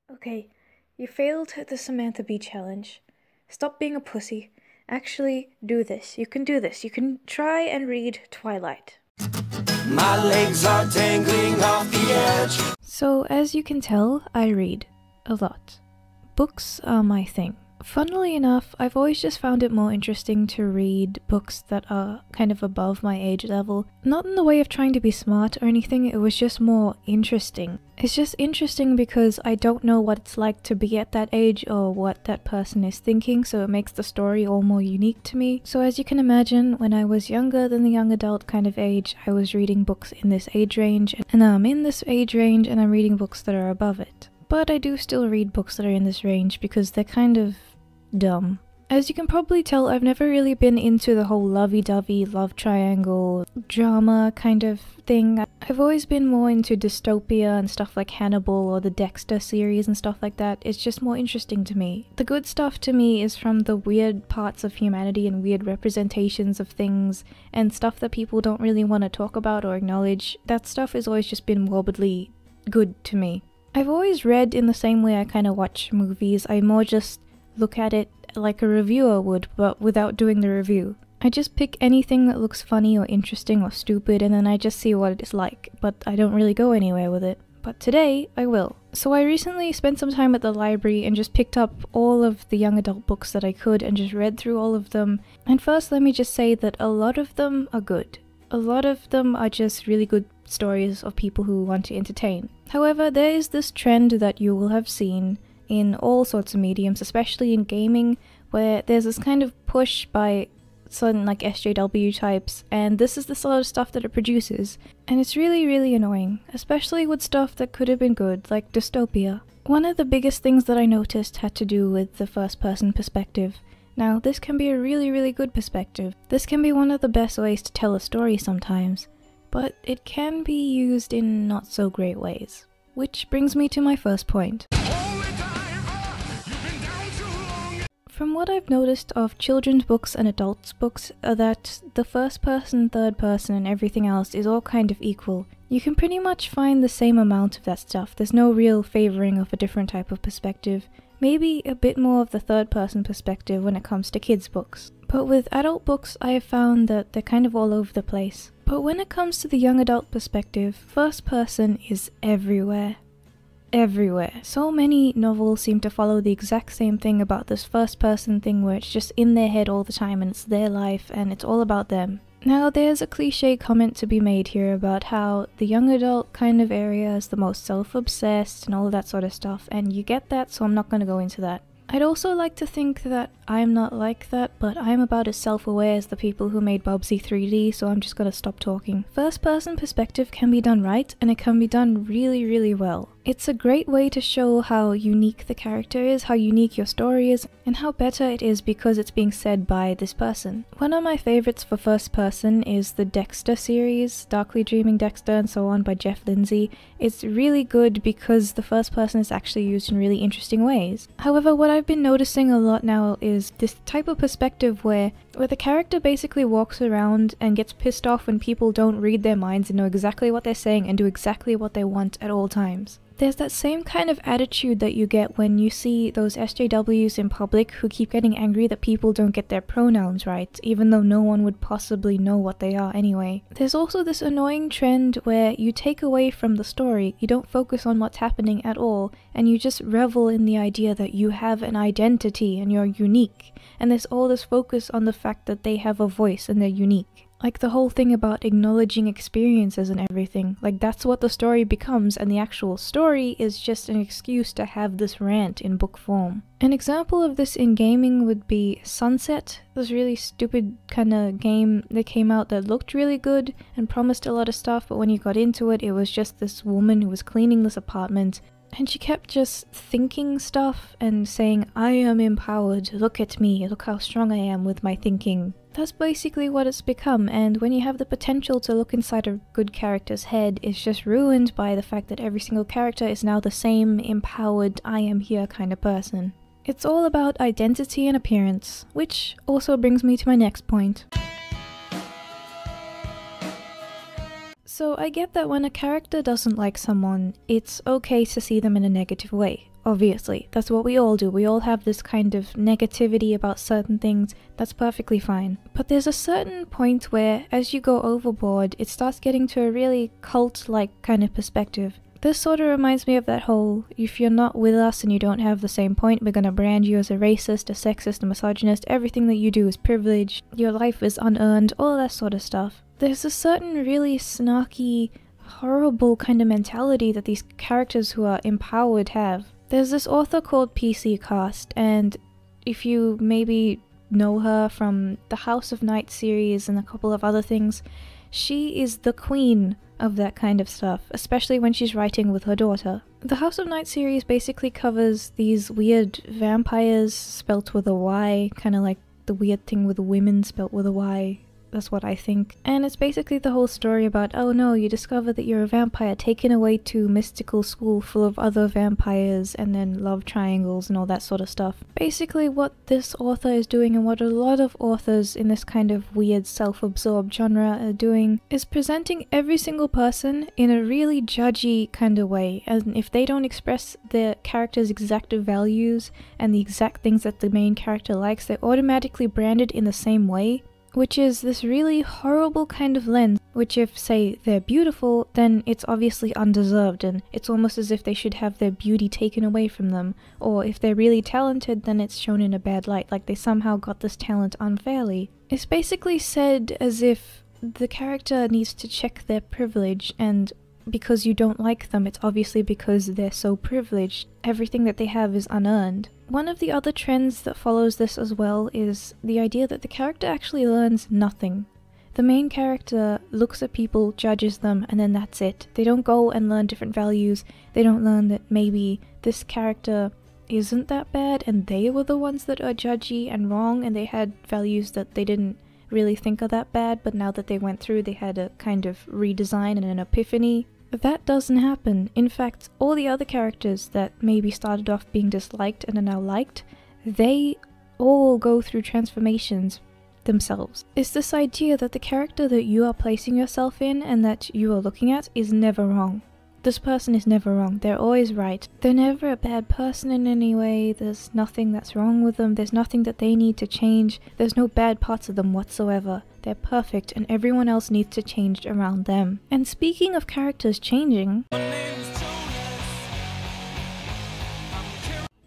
Okay, you failed the Samantha Bee challenge. Stop being a pussy. Actually, do this. You can do this. You can try and read Twilight. My legs are dangling off the edge. So, as you can tell, I read a lot. Books are my thing. Funnily enough, I've always just found it more interesting to read books that are kind of above my age level. Not in the way of trying to be smart or anything, it was just more interesting. It's just interesting because I don't know what it's like to be at that age or what that person is thinking, so it makes the story all more unique to me. So as you can imagine, when I was younger than the young adult kind of age, I was reading books in this age range, and now I'm in this age range and I'm reading books that are above it. But I do still read books that are in this range because they're kind of dumb. As you can probably tell, I've never really been into the whole lovey-dovey, love triangle, drama kind of thing. I've always been more into Dystopia and stuff like Hannibal or the Dexter series and stuff like that. It's just more interesting to me. The good stuff to me is from the weird parts of humanity and weird representations of things and stuff that people don't really want to talk about or acknowledge. That stuff has always just been morbidly good to me. I've always read in the same way I kind of watch movies. I more just look at it like a reviewer would, but without doing the review. I just pick anything that looks funny or interesting or stupid and then I just see what it is like, but I don't really go anywhere with it. But today, I will. So I recently spent some time at the library and just picked up all of the young adult books that I could and just read through all of them. And first let me just say that a lot of them are good. A lot of them are just really good stories of people who want to entertain. However, there is this trend that you will have seen in all sorts of mediums, especially in gaming, where there's this kind of push by certain like SJW types, and this is the sort of stuff that it produces, and it's really annoying, especially with stuff that could have been good, like Dystopia. One of the biggest things that I noticed had to do with the first person perspective. Now, this can be a really good perspective. This can be one of the best ways to tell a story sometimes, but it can be used in not so great ways. Which brings me to my first point. From what I've noticed of children's books and adults' books are that the first person, third person and everything else is all kind of equal. You can pretty much find the same amount of that stuff. There's no real favoring of a different type of perspective. Maybe a bit more of the third person perspective when it comes to kids' books. But with adult books I have found that they're kind of all over the place. But when it comes to the young adult perspective, first person is everywhere. Everywhere. So many novels seem to follow the exact same thing about this first person thing where it's just in their head all the time and it's their life and it's all about them. Now there's a cliche comment to be made here about how the young adult kind of area is the most self-obsessed and all of that sort of stuff, and you get that, so I'm not going to go into that. I'd also like to think that I'm not like that, but I'm about as self-aware as the people who made Bubsy 3D, so I'm just gonna stop talking. First person perspective can be done right, and it can be done really well. It's a great way to show how unique the character is, how unique your story is, and how better it is because it's being said by this person. One of my favorites for first person is the Dexter series, Darkly Dreaming Dexter and so on by Jeff Lindsay. It's really good because the first person is actually used in really interesting ways. However, what I've been noticing a lot now is this type of perspective where the character basically walks around and gets pissed off when people don't read their minds and know exactly what they're saying and do exactly what they want at all times. There's that same kind of attitude that you get when you see those SJWs in public who keep getting angry that people don't get their pronouns right, even though no one would possibly know what they are anyway. There's also this annoying trend where you take away from the story, you don't focus on what's happening at all, and you just revel in the idea that you have an identity and you're unique, and there's all this focus on the fact that they have a voice and they're unique. Like the whole thing about acknowledging experiences and everything, like that's what the story becomes, and the actual story is just an excuse to have this rant in book form. An example of this in gaming would be Sunset, this really stupid kind of game that came out that looked really good and promised a lot of stuff, but when you got into it, it was just this woman who was cleaning this apartment, and she kept just thinking stuff and saying, "I am empowered, look at me, look how strong I am with my thinking." That's basically what it's become, and when you have the potential to look inside a good character's head, it's just ruined by the fact that every single character is now the same empowered, I am here kind of person. It's all about identity and appearance, which also brings me to my next point. So I get that when a character doesn't like someone, it's okay to see them in a negative way. Obviously, that's what we all do. We all have this kind of negativity about certain things. That's perfectly fine. But there's a certain point where, as you go overboard, it starts getting to a really cult-like kind of perspective. This sort of reminds me of that whole, if you're not with us and you don't have the same point, we're gonna brand you as a racist, a sexist, a misogynist, everything that you do is privilege, your life is unearned, all that sort of stuff. There's a certain really snarky, horrible kind of mentality that these characters who are empowered have. There's this author called PC Cast, and if you maybe know her from the House of Night series and a couple of other things, she is the queen of that kind of stuff, especially when she's writing with her daughter. The House of Night series basically covers these weird vampires spelt with a Y, kind of like the weird thing with women spelt with a Y. That's what I think. And it's basically the whole story about, oh no, you discover that you're a vampire taken away to mystical school full of other vampires and then love triangles and all that sort of stuff. Basically what this author is doing and what a lot of authors in this kind of weird self-absorbed genre are doing is presenting every single person in a really judgy kind of way. And if they don't express their character's exact values and the exact things that the main character likes, they're automatically branded in the same way. Which is this really horrible kind of lens, which if, say, they're beautiful, then it's obviously undeserved and it's almost as if they should have their beauty taken away from them. Or if they're really talented, then it's shown in a bad light, like they somehow got this talent unfairly. It's basically said as if the character needs to check their privilege, and because you don't like them, it's obviously because they're so privileged. Everything that they have is unearned. One of the other trends that follows this as well is the idea that the character actually learns nothing. The main character looks at people, judges them, and then that's it. They don't go and learn different values. They don't learn that maybe this character isn't that bad and they were the ones that are judgy and wrong and they had values that they didn't really think are that bad, but now that they went through they had a kind of redesign and an epiphany. That doesn't happen. In fact, all the other characters that maybe started off being disliked and are now liked, they all go through transformations themselves. It's this idea that the character that you are placing yourself in and that you are looking at is never wrong. This person is never wrong. They're always right. They're never a bad person in any way. There's nothing that's wrong with them. There's nothing that they need to change. There's no bad parts of them whatsoever. They're perfect and everyone else needs to change around them. And speaking of characters changing,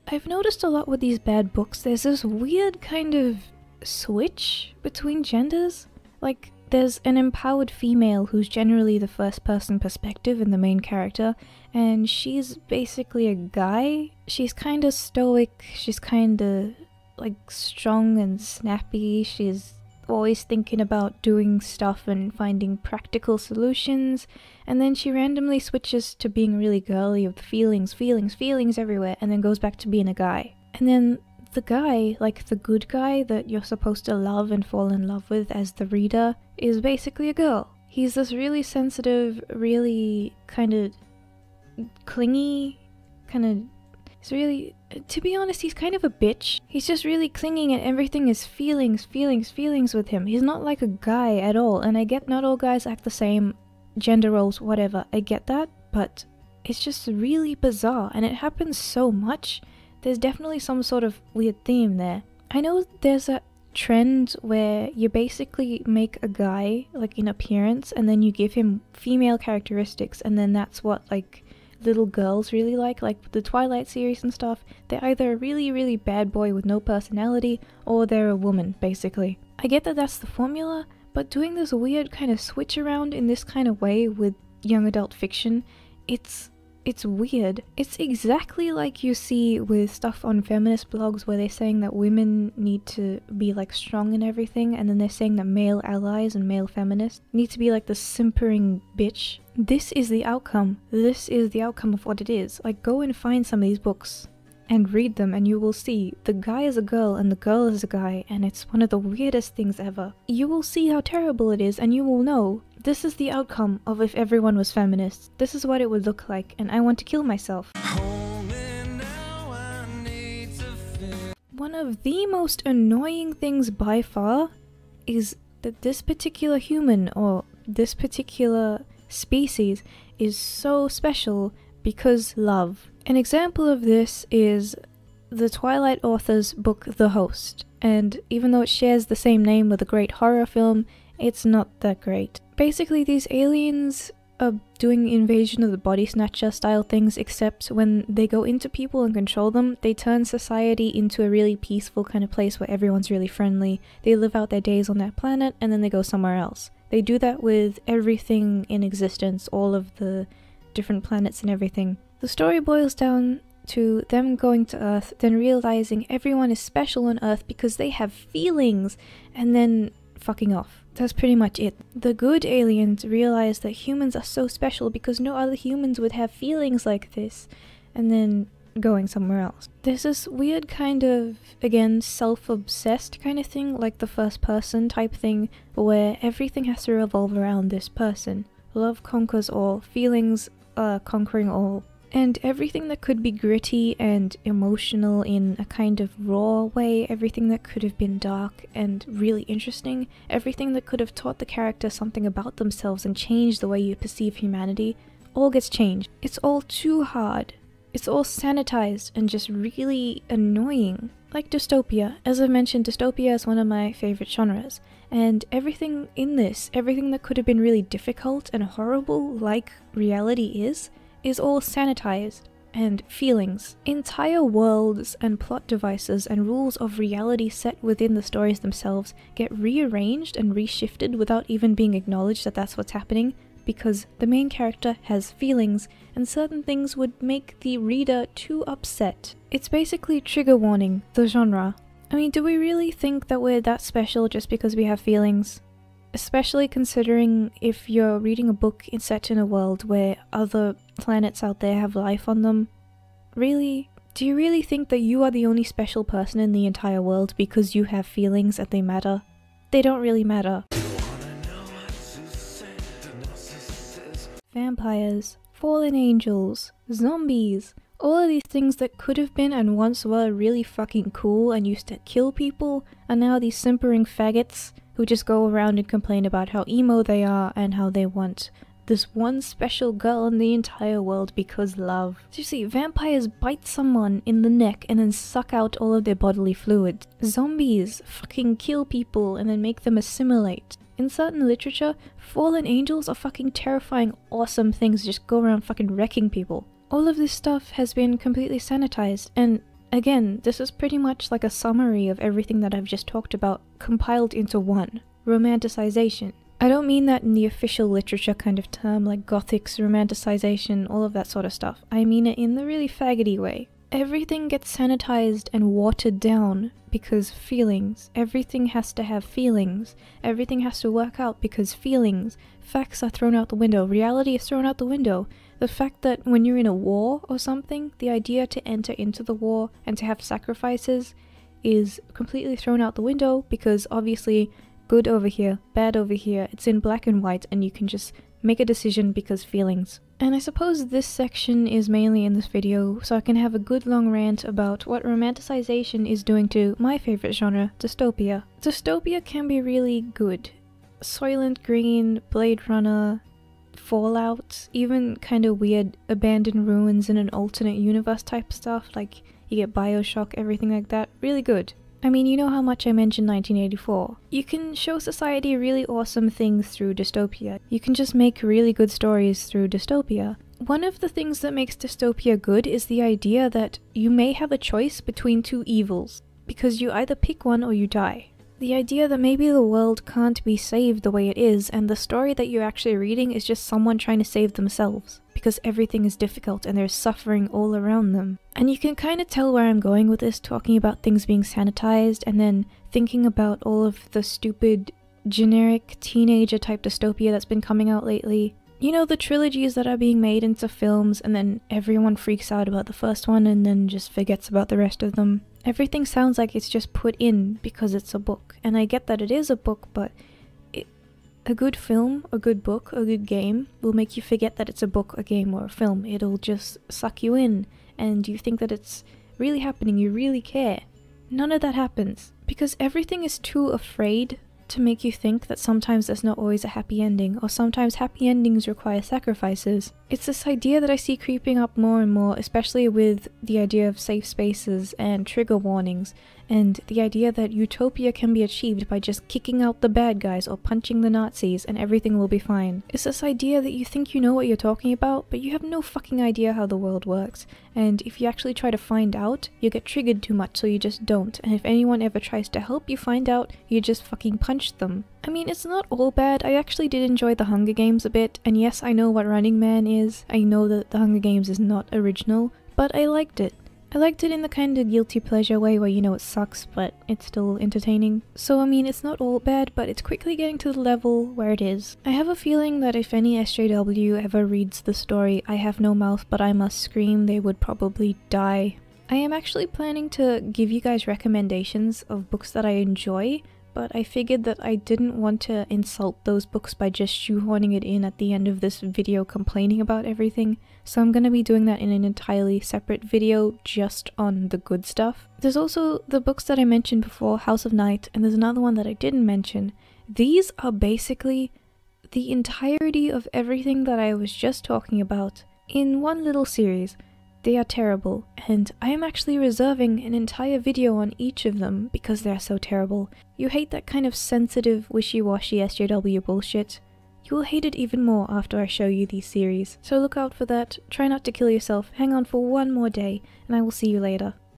I've noticed a lot with these bad books, there's this weird kind of switch between genders. Like, there's an empowered female who's generally the first person perspective in the main character, and she's basically a guy. She's kinda stoic, she's kinda like strong and snappy, she's always thinking about doing stuff and finding practical solutions, and then she randomly switches to being really girly with feelings everywhere, and then goes back to being a guy. And then the guy, like the good guy that you're supposed to love and fall in love with as the reader, is basically a girl. He's this really sensitive, really kind of clingy, he's really, to be honest, he's kind of a bitch. He's just really clinging and everything is feelings with him. He's not like a guy at all, and I get not all guys act the same, gender roles, whatever, I get that, but it's just really bizarre and it happens so much. There's definitely some sort of weird theme there. I know there's a trend where you basically make a guy, like in appearance, and then you give him female characteristics, and then that's what, like, little girls really like the Twilight series and stuff. They're either a really bad boy with no personality, or they're a woman, basically. I get that that's the formula, but doing this weird kind of switch around in this kind of way with young adult fiction, it's weird. It's exactly like you see with stuff on feminist blogs where they're saying that women need to be like strong and everything, and then they're saying that male allies and male feminists need to be like the simpering bitch. This is the outcome. This is the outcome of what it is. Like, go and find some of these books and read them and you will see the guy is a girl and the girl is a guy, and it's one of the weirdest things ever. You will see how terrible it is and you will know this is the outcome of if everyone was feminists. This is what it would look like, and I want to kill myself. One of the most annoying things by far is that this particular human or this particular species is so special because love. An example of this is the Twilight author's book The Host, and even though it shares the same name with a great horror film, it's not that great. Basically, these aliens are doing Invasion of the Body Snatcher style things, except when they go into people and control them, they turn society into a really peaceful kind of place where everyone's really friendly. They live out their days on that planet and then they go somewhere else. They do that with everything in existence, all of the different planets and everything. The story boils down to them going to Earth, then realizing everyone is special on Earth because they have feelings, and then fucking off. That's pretty much it. The good aliens realize that humans are so special because no other humans would have feelings like this, and then going somewhere else. There's this weird kind of, again, self-obsessed kind of thing, like the first person type thing, where everything has to revolve around this person. Love conquers all, feelings are conquering all. And everything that could be gritty and emotional in a kind of raw way, everything that could have been dark and really interesting, everything that could have taught the character something about themselves and changed the way you perceive humanity, all gets changed. It's all too hard. It's all sanitized and just really annoying. Like dystopia. As I've mentioned, dystopia is one of my favorite genres. And everything in this, everything that could have been really difficult and horrible like reality is all sanitized, and feelings. Entire worlds and plot devices and rules of reality set within the stories themselves get rearranged and reshifted without even being acknowledged that that's what's happening, because the main character has feelings, and certain things would make the reader too upset. It's basically trigger warning, the genre. I mean, do we really think that we're that special just because we have feelings? Especially considering if you're reading a book set in a world where other planets out there have life on them. Really? Do you really think that you are the only special person in the entire world because you have feelings and they matter? They don't really matter. Vampires, fallen angels, zombies, all of these things that could have been and once were really fucking cool and used to kill people are now these simpering faggots who just go around and complain about how emo they are and how they want this one special girl in the entire world because love. Seriously, vampires bite someone in the neck and then suck out all of their bodily fluids. Zombies fucking kill people and then make them assimilate. In certain literature, fallen angels are fucking terrifying, awesome things that just go around fucking wrecking people. All of this stuff has been completely sanitized, and again, this is pretty much like a summary of everything that I've just talked about, compiled into one. Romanticization. I don't mean that in the official literature kind of term, like Gothic's romanticization, all of that sort of stuff. I mean it in the really faggoty way. Everything gets sanitized and watered down because feelings. Everything has to have feelings. Everything has to work out because feelings. Facts are thrown out the window. Reality is thrown out the window. The fact that when you're in a war or something, the idea to enter into the war and to have sacrifices is completely thrown out the window because obviously good over here, bad over here, it's in black and white and you can just make a decision because feelings. And I suppose this section is mainly in this video so I can have a good long rant about what romanticization is doing to my favorite genre, dystopia. Dystopia can be really good. Soylent Green, Blade Runner, Fallout, even kind of weird abandoned ruins in an alternate universe type stuff, like you get Bioshock, everything like that, really good. I mean, you know how much I mentioned 1984. You can show society really awesome things through dystopia. You can just make really good stories through dystopia. One of the things that makes dystopia good is the idea that you may have a choice between two evils, because you either pick one or you die. The idea that maybe the world can't be saved the way it is, and the story that you're actually reading is just someone trying to save themselves, because everything is difficult and there's suffering all around them. And you can kind of tell where I'm going with this, talking about things being sanitized, and then thinking about all of the stupid, generic, teenager type dystopia that's been coming out lately. You know, the trilogies that are being made into films, and then everyone freaks out about the first one and then just forgets about the rest of them. Everything sounds like it's just put in because it's a book, and I get that it is a book, but a good film, a good book, a good game will make you forget that it's a book, a game, or a film. It'll just suck you in, and you think that it's really happening, you really care. None of that happens, because everything is too afraid to make you think that sometimes there's not always a happy ending, or sometimes happy endings require sacrifices. It's this idea that I see creeping up more and more, especially with the idea of safe spaces and trigger warnings, and the idea that utopia can be achieved by just kicking out the bad guys or punching the Nazis and everything will be fine. It's this idea that you think you know what you're talking about, but you have no fucking idea how the world works, and if you actually try to find out, you get triggered too much so you just don't, and if anyone ever tries to help you find out, you just fucking punch them. I mean, it's not all bad. I actually did enjoy the Hunger Games a bit, and yes, I know what Running Man is. I know that the Hunger Games is not original, but I liked it. I liked it in the kind of guilty pleasure way where you know it sucks, but it's still entertaining. So I mean, it's not all bad, but it's quickly getting to the level where it is. I have a feeling that if any SJW ever reads the story I Have No Mouth But I Must Scream, they would probably die. I am actually planning to give you guys recommendations of books that I enjoy, but I figured that I didn't want to insult those books by just shoehorning it in at the end of this video complaining about everything, so I'm gonna be doing that in an entirely separate video just on the good stuff. There's also the books that I mentioned before, House of Night, and there's another one that I didn't mention. These are basically the entirety of everything that I was just talking about in one little series. They are terrible, and I am actually reserving an entire video on each of them because they are so terrible. You hate that kind of sensitive, wishy-washy SJW bullshit. You will hate it even more after I show you these series, so look out for that, try not to kill yourself, hang on for one more day, and I will see you later.